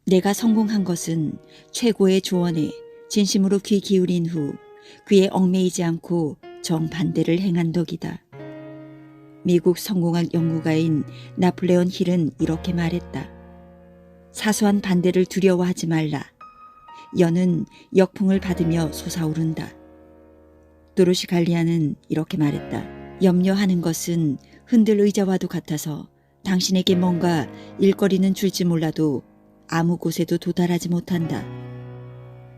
내가 성공한 것은 최고의 조언에 진심으로 귀 기울인 후 그에 얽매이지 않고 정반대를 행한 덕이다. 미국 성공학 연구가인 나폴레온 힐은 이렇게 말했다. 사소한 반대를 두려워하지 말라. 연은 역풍을 받으며 솟아오른다. 도로시 갈리아는 이렇게 말했다. 염려하는 것은 흔들 의자와도 같아서 당신에게 뭔가 일거리는 줄지 몰라도 아무 곳에도 도달하지 못한다.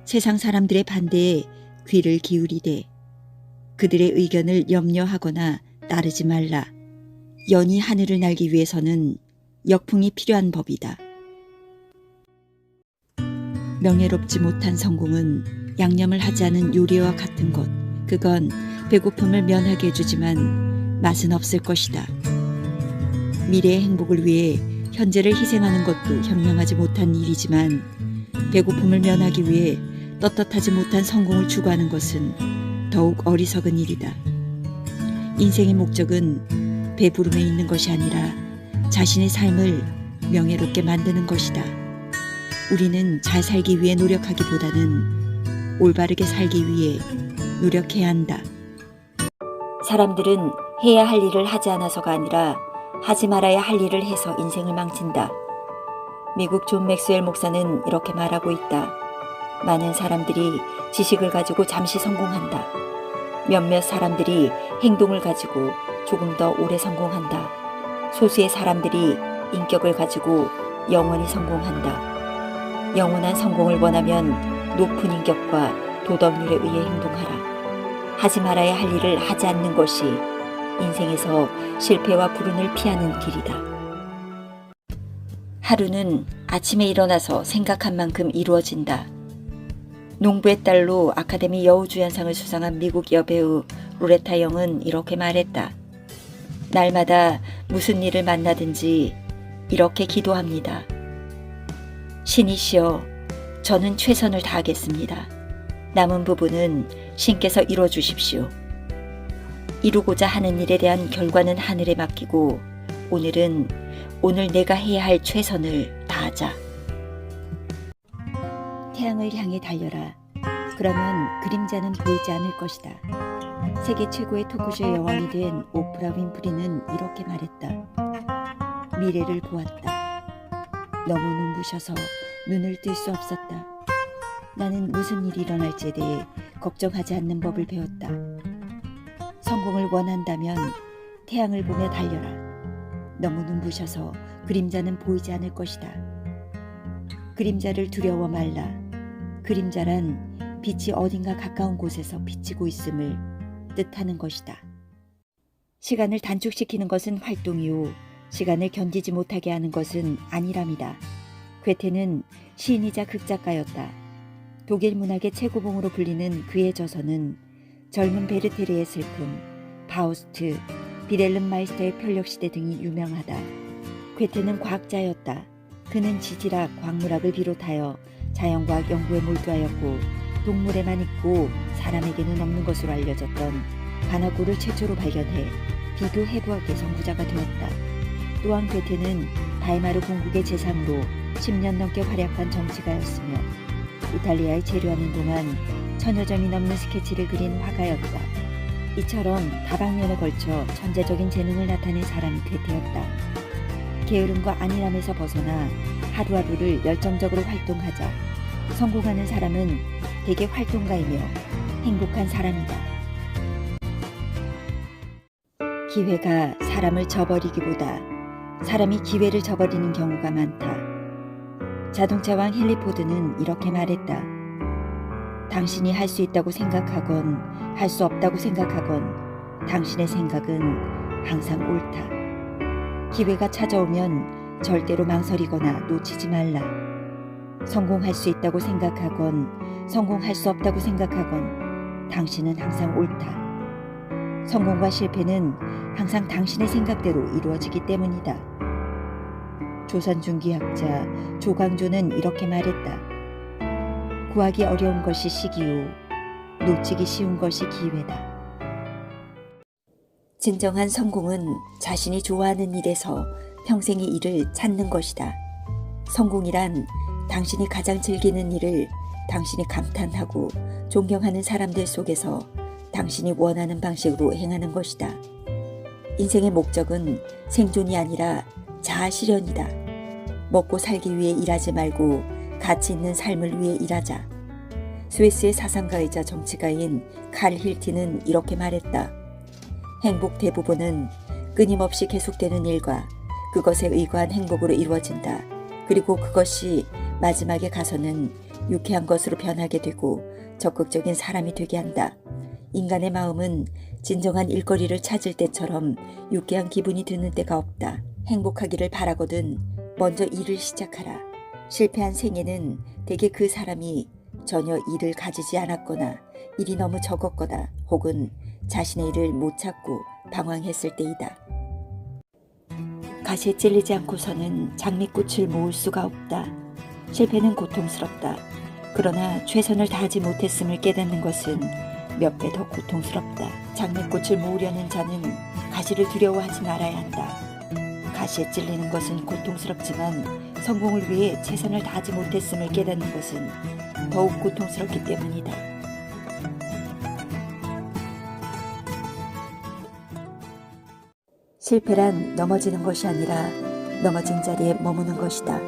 세상 사람들의 반대에 귀를 기울이되 그들의 의견을 염려하거나 따르지 말라. 연이 하늘을 날기 위해서는 역풍이 필요한 법이다. 명예롭지 못한 성공은 양념을 하지 않은 요리와 같은 것. 그건 배고픔을 면하게 해주지만 맛은 없을 것이다. 미래의 행복을 위해 현재를 희생하는 것도 현명하지 못한 일이지만 배고픔을 면하기 위해 떳떳하지 못한 성공을 추구하는 것은 더욱 어리석은 일이다. 인생의 목적은 배부름에 있는 것이 아니라 자신의 삶을 명예롭게 만드는 것이다. 우리는 잘 살기 위해 노력하기보다는 올바르게 살기 위해 노력해야 한다. 사람들은 해야 할 일을 하지 않아서가 아니라 하지 말아야 할 일을 해서 인생을 망친다. 미국 존 맥스웰 목사는 이렇게 말하고 있다. 많은 사람들이 지식을 가지고 잠시 성공한다. 몇몇 사람들이 행동을 가지고 조금 더 오래 성공한다. 소수의 사람들이 인격을 가지고 영원히 성공한다. 영원한 성공을 원하면 높은 인격과 도덕률에 의해 행동하라. 하지 말아야 할 일을 하지 않는 것이 인생에서 실패와 불운을 피하는 길이다. 하루는 아침에 일어나서 생각한 만큼 이루어진다. 농부의 딸로 아카데미 여우주연상을 수상한 미국 여배우 로레타 영은 이렇게 말했다. 날마다 무슨 일을 만나든지 이렇게 기도합니다. 신이시여, 저는 최선을 다하겠습니다. 남은 부분은 신께서 이뤄주십시오. 이루고자 하는 일에 대한 결과는 하늘에 맡기고 오늘 내가 해야 할 최선을 다하자. 태양을 향해 달려라. 그러면 그림자는 보이지 않을 것이다. 세계 최고의 토크쇼 여왕이 된 오프라 윈프리는 이렇게 말했다. 미래를 보았다. 너무 눈부셔서 눈을 뜰 수 없었다. 나는 무슨 일이 일어날지에 대해 걱정하지 않는 법을 배웠다. 성공을 원한다면 태양을 보며 달려라. 너무 눈부셔서 그림자는 보이지 않을 것이다. 그림자를 두려워 말라. 그림자란 빛이 어딘가 가까운 곳에서 비치고 있음을 뜻하는 것이다. 시간을 단축시키는 것은 활동이요, 시간을 견디지 못하게 하는 것은 아니랍니다. 괴테는 시인이자 극작가였다. 독일 문학의 최고봉으로 불리는 그의 저서는 젊은 베르테르의 슬픔, 파우스트, 비렐름 마이스터의 편력시대 등이 유명하다. 괴테는 과학자였다. 그는 지질학, 광물학을 비롯하여 자연과학 연구에 몰두하였고 동물에만 있고 사람에게는 없는 것으로 알려졌던 관악구를 최초로 발견해 비교 해부학의 선구자가 되었다. 또한 괴테는 바이마르 공국의 제3으로 10년 넘게 활약한 정치가였으며 이탈리아에 체류하는 동안 1000여 점이 넘는 스케치를 그린 화가였다. 이처럼 다방면에 걸쳐 천재적인 재능을 나타낸 사람이 괴테였다. 게으름과 안일함에서 벗어나 하루하루를 열정적으로 활동하자. 성공하는 사람은 대개 활동가이며 행복한 사람이다. 기회가 사람을 저버리기보다 사람이 기회를 저버리는 경우가 많다. 자동차왕 헨리 포드는 이렇게 말했다. 당신이 할 수 있다고 생각하건 할 수 없다고 생각하건 당신의 생각은 항상 옳다. 기회가 찾아오면 절대로 망설이거나 놓치지 말라. 성공할 수 있다고 생각하건 성공할 수 없다고 생각하건 당신은 항상 옳다. 성공과 실패는 항상 당신의 생각대로 이루어지기 때문이다. 조선 중기학자 조광조는 이렇게 말했다. 구하기 어려운 것이 시기요, 놓치기 쉬운 것이 기회다. 진정한 성공은 자신이 좋아하는 일에서 평생의 일을 찾는 것이다. 성공이란 당신이 가장 즐기는 일을 당신이 감탄하고 존경하는 사람들 속에서 당신이 원하는 방식으로 행하는 것이다. 인생의 목적은 생존이 아니라 자아 실현이다. 먹고 살기 위해 일하지 말고 가치 있는 삶을 위해 일하자. 스위스의 사상가이자 정치가인 칼 힐티는 이렇게 말했다. 행복 대부분은 끊임없이 계속되는 일과 그것에 의거한 행복으로 이루어진다. 그리고 그것이 마지막에 가서는 유쾌한 것으로 변하게 되고 적극적인 사람이 되게 한다. 인간의 마음은 진정한 일거리를 찾을 때처럼 유쾌한 기분이 드는 때가 없다. 행복하기를 바라거든 먼저 일을 시작하라. 실패한 생애는 대개 그 사람이 전혀 일을 가지지 않았거나 일이 너무 적었거나 혹은 자신의 일을 못 찾고 방황했을 때이다. 가시에 찔리지 않고서는 장미꽃을 모을 수가 없다. 실패는 고통스럽다. 그러나 최선을 다하지 못했음을 깨닫는 것은 몇 배 더 고통스럽다. 장미꽃을 모으려는 자는 가시를 두려워하지 말아야 한다. 가시에 찔리는 것은 고통스럽지만 성공을 위해 최선을 다하지 못했음을 깨닫는 것은 더욱 고통스럽기 때문이다. 실패란 넘어지는 것이 아니라 넘어진 자리에 머무는 것이다.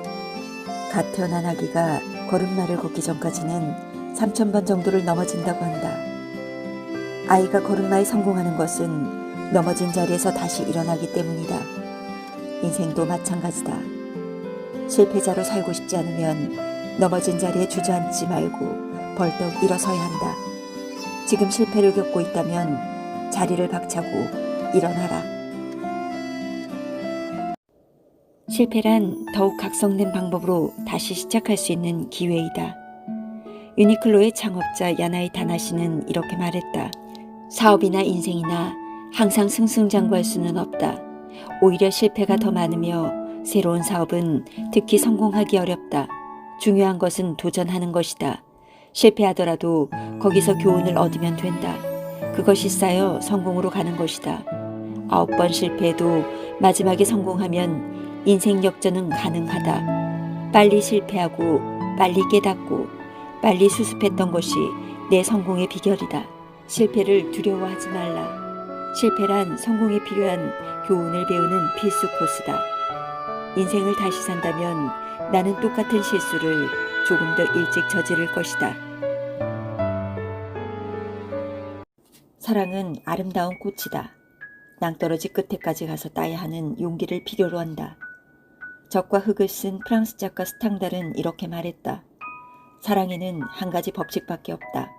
갓 태어난 아기가 걸음마를 걷기 전까지는 3000번 정도를 넘어진다고 한다. 아이가 걸음마에 성공하는 것은 넘어진 자리에서 다시 일어나기 때문이다. 인생도 마찬가지다. 실패자로 살고 싶지 않으면 넘어진 자리에 주저앉지 말고 벌떡 일어서야 한다. 지금 실패를 겪고 있다면 자리를 박차고 일어나라. 실패란 더욱 각성된 방법으로 다시 시작할 수 있는 기회이다. 유니클로의 창업자 야나이 타나시는 이렇게 말했다. 사업이나 인생이나 항상 승승장구할 수는 없다. 오히려 실패가 더 많으며 새로운 사업은 특히 성공하기 어렵다. 중요한 것은 도전하는 것이다. 실패하더라도 거기서 교훈을 얻으면 된다. 그것이 쌓여 성공으로 가는 것이다. 9번 실패해도 마지막에 성공하면 인생 역전은 가능하다. 빨리 실패하고 빨리 깨닫고 빨리 수습했던 것이 내 성공의 비결이다. 실패를 두려워하지 말라. 실패란 성공에 필요한 교훈을 배우는 필수 코스다. 인생을 다시 산다면 나는 똑같은 실수를 조금 더 일찍 저지를 것이다. 사랑은 아름다운 꽃이다. 낭떠러지 끝에까지 가서 따야 하는 용기를 필요로 한다. 적과 흙을 쓴 프랑스 작가 스탕달은 이렇게 말했다. 사랑에는 한 가지 법칙밖에 없다.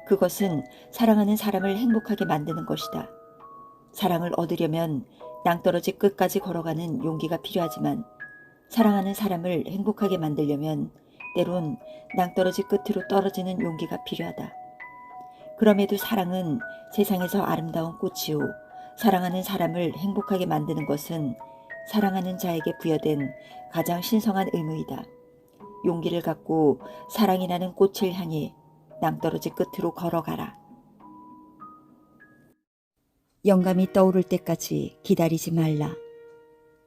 그것은 사랑하는 사람을 행복하게 만드는 것이다. 사랑을 얻으려면 낭떠러지 끝까지 걸어가는 용기가 필요하지만 사랑하는 사람을 행복하게 만들려면 때론 낭떠러지 끝으로 떨어지는 용기가 필요하다. 그럼에도 사랑은 세상에서 아름다운 꽃이요. 사랑하는 사람을 행복하게 만드는 것은 사랑하는 자에게 부여된 가장 신성한 의무이다. 용기를 갖고 사랑이라는 꽃을 향해 낭떠러지 끝으로 걸어가라. 영감이 떠오를 때까지 기다리지 말라.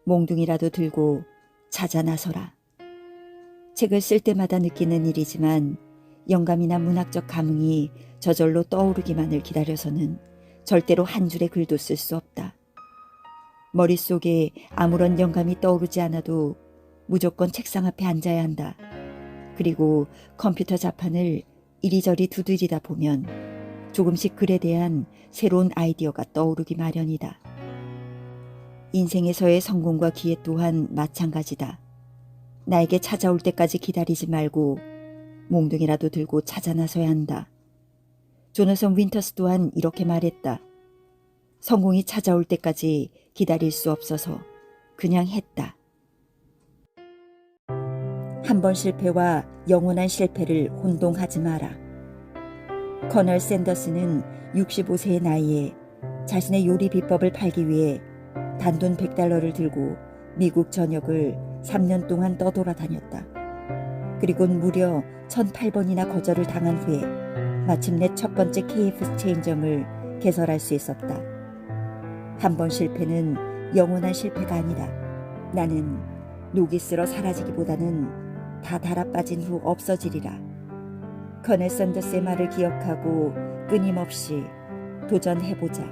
몽둥이라도 들고 찾아 나서라. 책을 쓸 때마다 느끼는 일이지만 영감이나 문학적 감흥이 저절로 떠오르기만을 기다려서는 절대로 한 줄의 글도 쓸 수 없다. 머릿속에 아무런 영감이 떠오르지 않아도 무조건 책상 앞에 앉아야 한다. 그리고 컴퓨터 자판을 이리저리 두드리다 보면 조금씩 글에 대한 새로운 아이디어가 떠오르기 마련이다. 인생에서의 성공과 기회 또한 마찬가지다. 나에게 찾아올 때까지 기다리지 말고 몽둥이라도 들고 찾아 나서야 한다. 조너선 윈터스 또한 이렇게 말했다. 성공이 찾아올 때까지 기다릴 수 없어서 그냥 했다. 한 번 실패와 영원한 실패를 혼동하지 마라. 커널 샌더스는 65세의 나이에 자신의 요리 비법을 팔기 위해 단돈 $100를 들고 미국 전역을 3년 동안 떠돌아다녔다. 그리곤 무려 1008번이나 거절을 당한 후에 마침내 첫 번째 KF 체인점을 개설할 수 있었다. 한 번 실패는 영원한 실패가 아니다. 나는 녹이 쓸어 사라지기보다는 다 달아빠진 후 없어지리라. 커넬 샌더스의 말을 기억하고 끊임없이 도전해보자.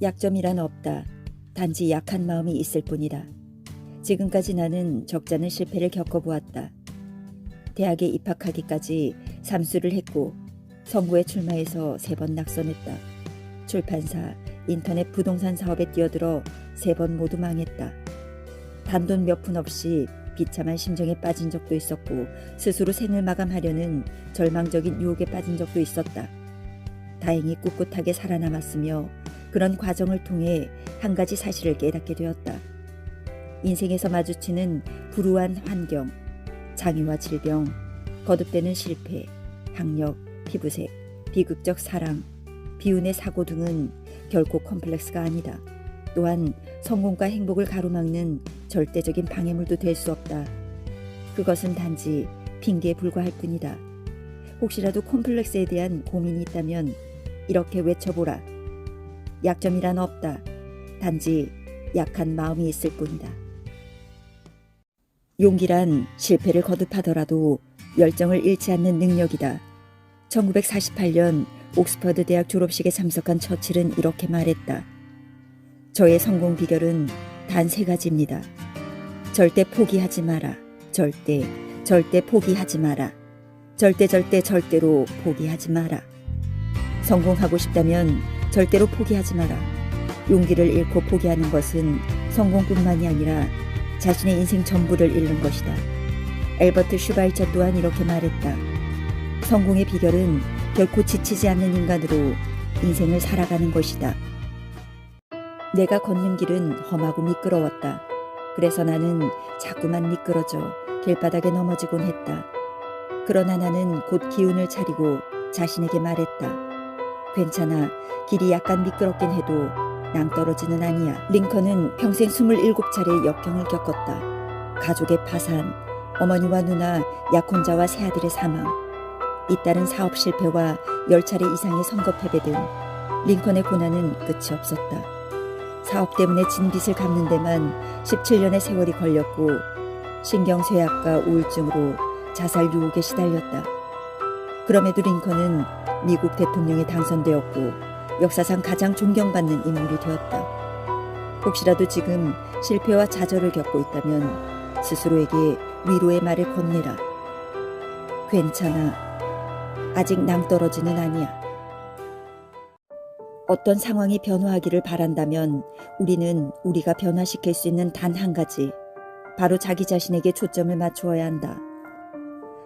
약점이란 없다. 단지 약한 마음이 있을 뿐이다. 지금까지 나는 적잖은 실패를 겪어보았다. 대학에 입학하기까지 삼수를 했고 선구에 출마해서 3번 낙선했다. 출판사, 인터넷 부동산 사업에 뛰어들어 3번 모두 망했다. 단돈 몇 푼 없이 비참한 심정에 빠진 적도 있었고 스스로 생을 마감하려는 절망적인 유혹에 빠진 적도 있었다. 다행히 꿋꿋하게 살아남았으며 그런 과정을 통해 한 가지 사실을 깨닫게 되었다. 인생에서 마주치는 불우한 환경, 장애와 질병, 거듭되는 실패, 학력, 피부색, 비극적 사랑, 비운의 사고 등은 결코 컴플렉스가 아니다. 또한 성공과 행복을 가로막는 절대적인 방해물도 될 수 없다. 그것은 단지 핑계에 불과할 뿐이다. 혹시라도 컴플렉스에 대한 고민이 있다면 이렇게 외쳐보라. 약점이란 없다. 단지 약한 마음이 있을 뿐이다. 용기란 실패를 거듭하더라도 열정을 잃지 않는 능력이다. 1948년 옥스퍼드 대학 졸업식에 참석한 처칠은 이렇게 말했다. 저의 성공 비결은 단 3가지입니다. 절대 포기하지 마라. 절대 포기하지 마라. 절대로 포기하지 마라. 성공하고 싶다면 절대로 포기하지 마라. 용기를 잃고 포기하는 것은 성공뿐만이 아니라 자신의 인생 전부를 잃는 것이다. 엘버트 슈바이처 또한 이렇게 말했다. 성공의 비결은 결코 지치지 않는 인간으로 인생을 살아가는 것이다. 내가 걷는 길은 험하고 미끄러웠다. 그래서 나는 자꾸만 미끄러져 길바닥에 넘어지곤 했다. 그러나 나는 곧 기운을 차리고 자신에게 말했다. 괜찮아. 길이 약간 미끄럽긴 해도 낭떠러지는 아니야. 링컨은 평생 27차례의 역경을 겪었다. 가족의 파산, 어머니와 누나, 약혼자와 세 아들의 사망, 잇따른 사업 실패와 10차례 이상의 선거 패배 등 링컨의 고난은 끝이 없었다. 사업 때문에 진 빚을 갚는 데만 17년의 세월이 걸렸고 신경쇠약과 우울증으로 자살 유혹에 시달렸다. 그럼에도 링컨은 미국 대통령에 당선되었고 역사상 가장 존경받는 인물이 되었다. 혹시라도 지금 실패와 좌절을 겪고 있다면 스스로에게 위로의 말을 건네라. 괜찮아. 아직 낭떠러지는 아니야. 어떤 상황이 변화하기를 바란다면 우리는 우리가 변화시킬 수 있는 단 한 가지, 바로 자기 자신에게 초점을 맞추어야 한다.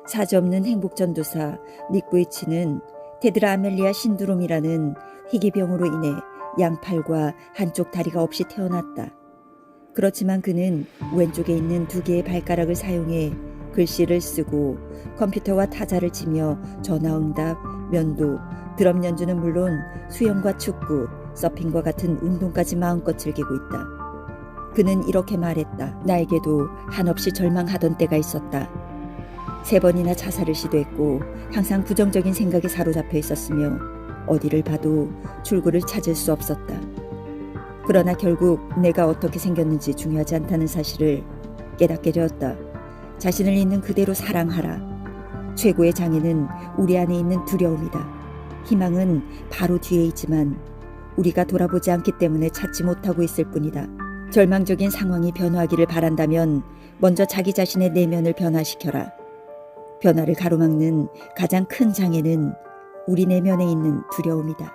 사지없는 행복전도사 닉 부이치는 테드라 아멜리아 신드롬이라는 희귀병으로 인해 양팔과 한쪽 다리가 없이 태어났다. 그렇지만 그는 왼쪽에 있는 2개의 발가락을 사용해 글씨를 쓰고 컴퓨터와 타자를 치며 전화응답, 면도, 드럼 연주는 물론 수영과 축구, 서핑과 같은 운동까지 마음껏 즐기고 있다. 그는 이렇게 말했다. 나에게도 한없이 절망하던 때가 있었다. 3번이나 자살을 시도했고 항상 부정적인 생각에 사로잡혀 있었으며 어디를 봐도 출구를 찾을 수 없었다. 그러나 결국 내가 어떻게 생겼는지 중요하지 않다는 사실을 깨닫게 되었다. 자신을 있는 그대로 사랑하라. 최고의 장애는 우리 안에 있는 두려움이다. 희망은 바로 뒤에 있지만 우리가 돌아보지 않기 때문에 찾지 못하고 있을 뿐이다. 절망적인 상황이 변화하기를 바란다면 먼저 자기 자신의 내면을 변화시켜라. 변화를 가로막는 가장 큰 장애는 우리 내면에 있는 두려움이다.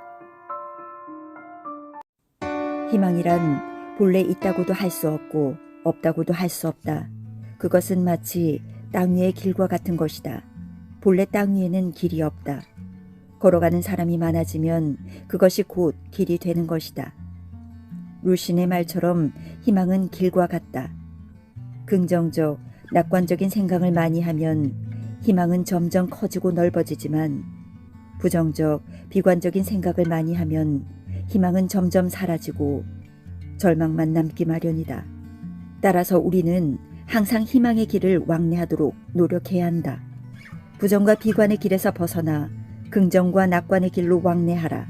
희망이란 본래 있다고도 할 수 없고 없다고도 할 수 없다. 그것은 마치 땅 위의 길과 같은 것이다. 본래 땅 위에는 길이 없다. 걸어가는 사람이 많아지면 그것이 곧 길이 되는 것이다. 루신의 말처럼 희망은 길과 같다. 긍정적, 낙관적인 생각을 많이 하면 희망은 점점 커지고 넓어지지만 부정적, 비관적인 생각을 많이 하면 희망은 점점 사라지고 절망만 남기 마련이다. 따라서 우리는 항상 희망의 길을 왕래하도록 노력해야 한다. 부정과 비관의 길에서 벗어나 긍정과 낙관의 길로 왕래하라.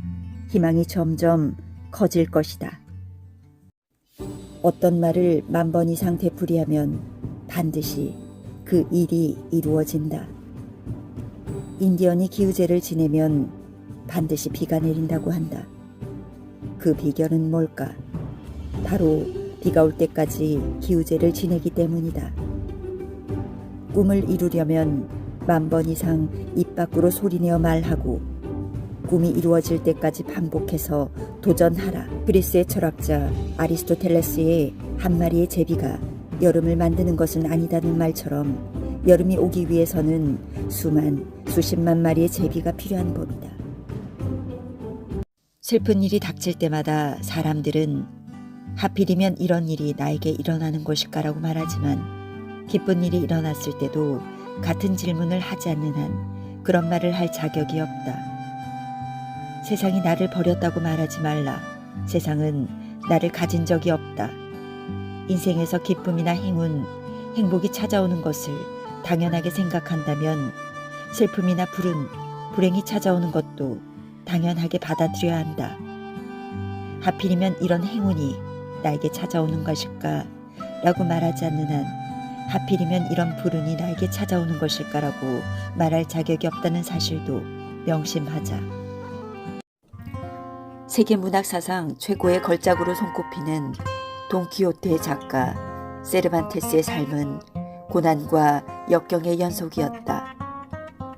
희망이 점점 커질 것이다. 어떤 말을 10,000번 이상 되풀이하면 반드시 그 일이 이루어진다. 인디언이 기우제를 지내면 반드시 비가 내린다고 한다. 그 비결은 뭘까? 바로 비가 올 때까지 기우제를 지내기 때문이다. 꿈을 이루려면 10,000번 이상 입 밖으로 소리내어 말하고 꿈이 이루어질 때까지 반복해서 도전하라. 그리스의 철학자 아리스토텔레스의 한 마리의 제비가 여름을 만드는 것은 아니다는 말처럼 여름이 오기 위해서는 수십만 마리의 제비가 필요한 법이다. 슬픈 일이 닥칠 때마다 사람들은 하필이면 이런 일이 나에게 일어나는 것일까라고 말하지만 기쁜 일이 일어났을 때도 같은 질문을 하지 않는 한 그런 말을 할 자격이 없다. 세상이 나를 버렸다고 말하지 말라. 세상은 나를 가진 적이 없다. 인생에서 기쁨이나 행복이 찾아오는 것을 당연하게 생각한다면 슬픔이나 불행이 찾아오는 것도 당연하게 받아들여야 한다. 하필이면 이런 행운이 나에게 찾아오는 것일까? 라고 말하지 않는 한 하필이면 이런 불운이 나에게 찾아오는 것일까라고 말할 자격이 없다는 사실도 명심하자. 세계 문학사상 최고의 걸작으로 손꼽히는 돈키호테의 작가 세르반테스의 삶은 고난과 역경의 연속이었다.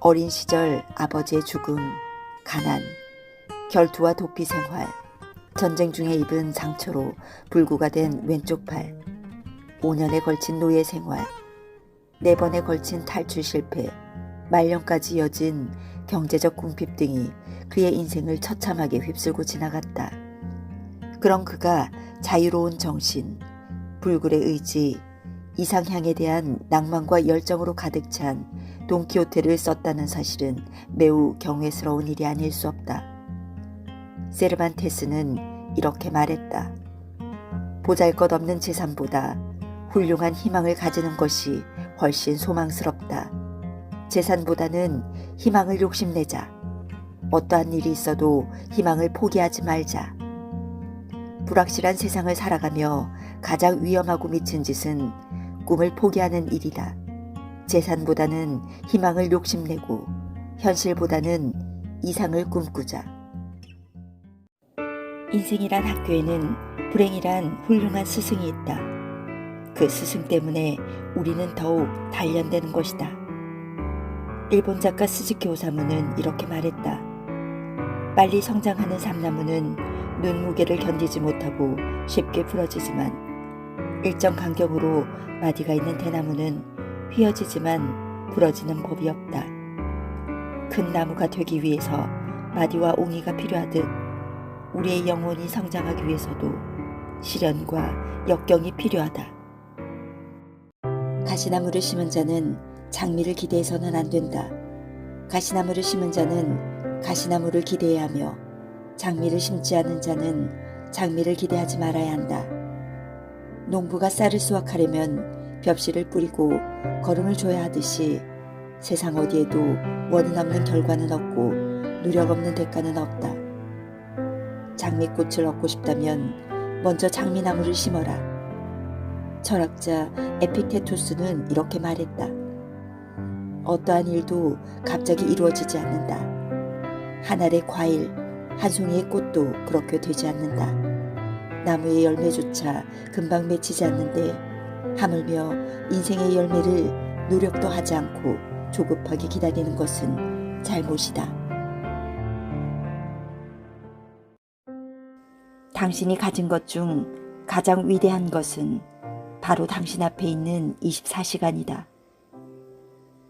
어린 시절 아버지의 죽음, 가난, 결투와 도피 생활, 전쟁 중에 입은 상처로 불구가 된 왼쪽 팔, 5년에 걸친 노예 생활, 4번에 걸친 탈출 실패, 말년까지 이어진 경제적 궁핍 등이 그의 인생을 처참하게 휩쓸고 지나갔다. 그런 그가 자유로운 정신, 불굴의 의지, 이상향에 대한 낭만과 열정으로 가득 찬 돈키호테를 썼다는 사실은 매우 경외스러운 일이 아닐 수 없다. 세르반테스는 이렇게 말했다. 보잘것없는 재산보다 훌륭한 희망을 가지는 것이 훨씬 소망스럽다. 재산보다는 희망을 욕심내자. 어떠한 일이 있어도 희망을 포기하지 말자. 불확실한 세상을 살아가며 가장 위험하고 미친 짓은 꿈을 포기하는 일이다. 재산보다는 희망을 욕심내고 현실보다는 이상을 꿈꾸자. 인생이란 학교에는 불행이란 훌륭한 스승이 있다. 그 스승 때문에 우리는 더욱 단련되는 것이다. 일본 작가 스즈키 오사무는 이렇게 말했다. 빨리 성장하는 삼나무는 눈 무게를 견디지 못하고 쉽게 부러지지만 일정 간격으로 마디가 있는 대나무는 휘어지지만 부러지는 법이 없다. 큰 나무가 되기 위해서 마디와 옹이가 필요하듯 우리의 영혼이 성장하기 위해서도 시련과 역경이 필요하다. 가시나무를 심은 자는 장미를 기대해서는 안 된다. 가시나무를 심은 자는 가시나무를 기대해야 하며 장미를 심지 않은 자는 장미를 기대하지 말아야 한다. 농부가 쌀을 수확하려면 벽실을 뿌리고 거름을 줘야 하듯이 세상 어디에도 원인 없는 결과는 없고 노력 없는 대가는 없다. 장미꽃을 얻고 싶다면 먼저 장미나무를 심어라. 철학자 에픽테토스는 이렇게 말했다. 어떠한 일도 갑자기 이루어지지 않는다. 한 알의 과일, 한 송이의 꽃도 그렇게 되지 않는다. 나무의 열매조차 금방 맺히지 않는데 하물며 인생의 열매를 노력도 하지 않고 조급하게 기다리는 것은 잘못이다. 당신이 가진 것 중 가장 위대한 것은 바로 당신 앞에 있는 24시간이다.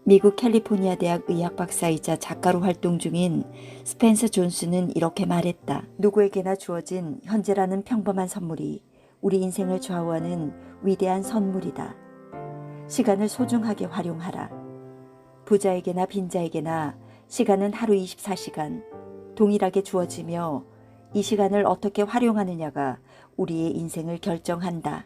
미국 캘리포니아 대학 의학 박사이자 작가로 활동 중인 스펜서 존스는 이렇게 말했다. 누구에게나 주어진 현재라는 평범한 선물이 우리 인생을 좌우하는 위대한 선물이다. 시간을 소중하게 활용하라. 부자에게나 빈자에게나 시간은 하루 24시간 동일하게 주어지며 이 시간을 어떻게 활용하느냐가 우리의 인생을 결정한다.